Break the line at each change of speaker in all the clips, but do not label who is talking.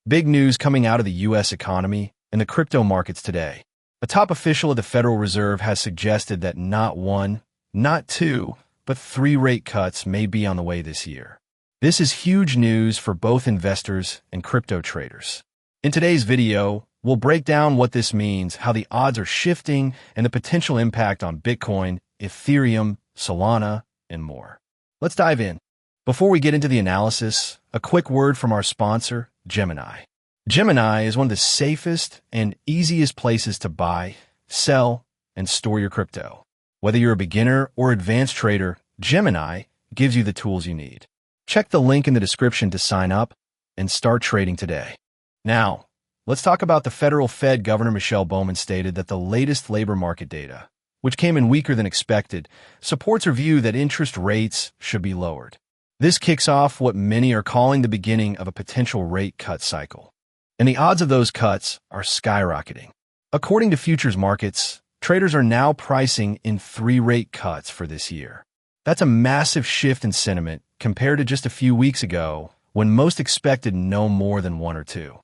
Big news coming out of the U.S. economy and the crypto markets today. A top official of the Federal Reserve has suggested that not one, not two, but 3 rate cuts may be on the way this year. This is huge news for both investors and crypto traders. In today's video, we'll break down what this means, how the odds are shifting, and the potential impact on Bitcoin, Ethereum, Solana, and more. Let's dive in. Before we get into the analysis, a quick word from our sponsor, Gemini. Gemini is one of the safest and easiest places to buy, sell, and store your crypto. Whether you're a beginner or advanced trader, Gemini gives you the tools you need. Check the link in the description to sign up and start trading today. Now, let's talk about the Federal Fed. Governor Michelle Bowman stated that the latest labor market data, which came in weaker than expected, supports her view that interest rates should be lowered. This kicks off what many are calling the beginning of a potential rate cut cycle. And the odds of those cuts are skyrocketing. According to futures markets, traders are now pricing in 3 rate cuts for this year. That's a massive shift in sentiment compared to just a few weeks ago, when most expected no more than 1 or 2.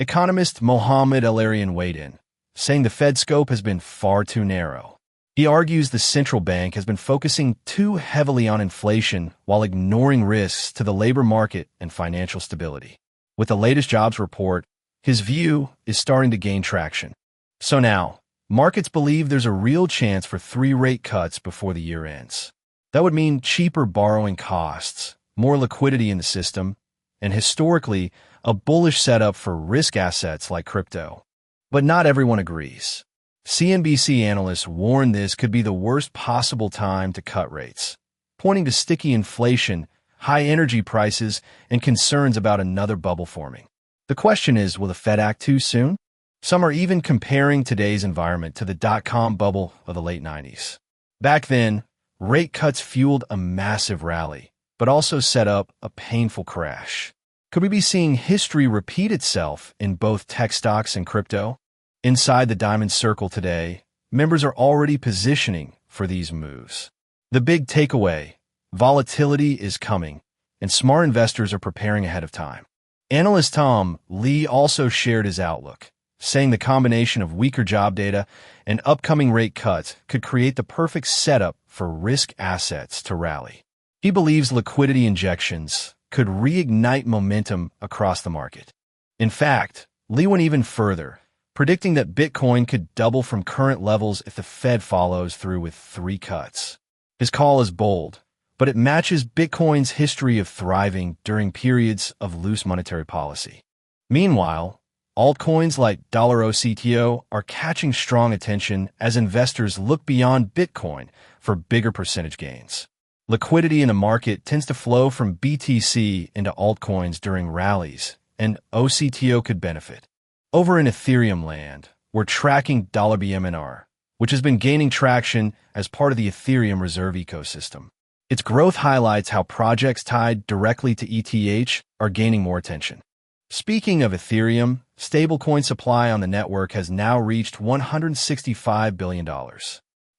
Economist Mohamed El-Erian weighed in, saying the Fed scope has been far too narrow. He argues the central bank has been focusing too heavily on inflation while ignoring risks to the labor market and financial stability. With the latest jobs report, his view is starting to gain traction. So now, markets believe there's a real chance for 3 rate cuts before the year ends. That would mean cheaper borrowing costs, more liquidity in the system, and historically, a bullish setup for risk assets like crypto. But not everyone agrees. CNBC analysts warn this could be the worst possible time to cut rates, pointing to sticky inflation, high energy prices, and concerns about another bubble forming. The question is, will the Fed act too soon? Some are even comparing today's environment to the Dotcom bubble of the late 90s. Back then, rate cuts fueled a massive rally, but also set up a painful crash. Could we be seeing history repeat itself in both tech stocks and crypto? Inside the Diamond Circle today, members are already positioning for these moves. The big takeaway: volatility is coming, and smart investors are preparing ahead of time. Analyst Tom Lee also shared his outlook, saying the combination of weaker job data and upcoming rate cuts could create the perfect setup for risk assets to rally. He believes liquidity injections could reignite momentum across the market. In fact, Lee went even further, predicting that Bitcoin could double from current levels if the Fed follows through with 3 cuts. His call is bold, but it matches Bitcoin's history of thriving during periods of loose monetary policy. Meanwhile, altcoins like $OCTO are catching strong attention as investors look beyond Bitcoin for bigger percentage gains. Liquidity in the market tends to flow from BTC into altcoins during rallies, and OCTO could benefit. Over in Ethereum land, we're tracking BMNR, which has been gaining traction as part of the Ethereum reserve ecosystem. Its growth highlights how projects tied directly to ETH are gaining more attention. Speaking of Ethereum, stablecoin supply on the network has now reached $165 billion.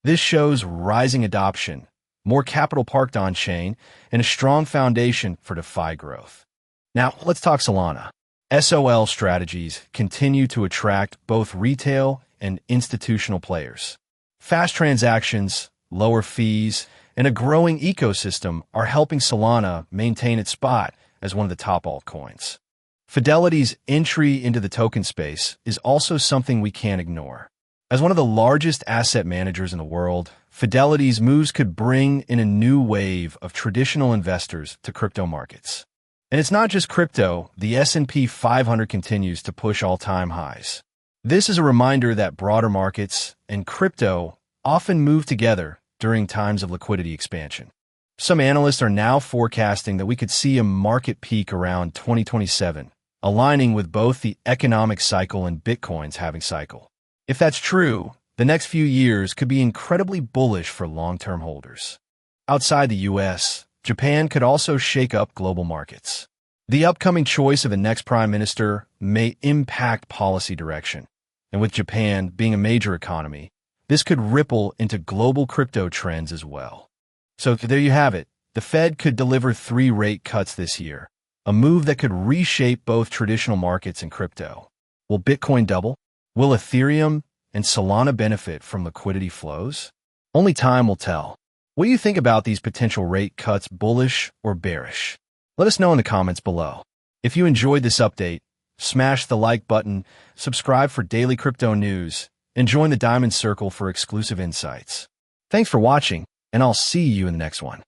This shows rising adoption, more capital parked on-chain, and a strong foundation for DeFi growth. Now, let's talk Solana. SOL strategies continue to attract both retail and institutional players. Fast transactions, lower fees, and a growing ecosystem are helping Solana maintain its spot as one of the top altcoins. Fidelity's entry into the token space is also something we can't ignore. As one of the largest asset managers in the world, Fidelity's moves could bring in a new wave of traditional investors to crypto markets. And it's not just crypto. The S&P 500 continues to push all-time highs. This is a reminder that broader markets and crypto often move together during times of liquidity expansion. Some analysts are now forecasting that we could see a market peak around 2027, aligning with both the economic cycle and Bitcoin's halving cycle. If that's true, the next few years could be incredibly bullish for long-term holders. Outside the U.S., Japan could also shake up global markets. The upcoming choice of the next prime minister may impact policy direction, and with Japan being a major economy, this could ripple into global crypto trends as well. So there you have it. The Fed could deliver 3 rate cuts this year, a move that could reshape both traditional markets and crypto. Will Bitcoin double? Will Ethereum and Solana benefit from liquidity flows? Only time will tell. What do you think about these potential rate cuts, bullish or bearish? Let us know in the comments below. If you enjoyed this update, smash the like button, subscribe for daily crypto news, and join the Diamond Circle for exclusive insights. Thanks for watching, and I'll see you in the next one.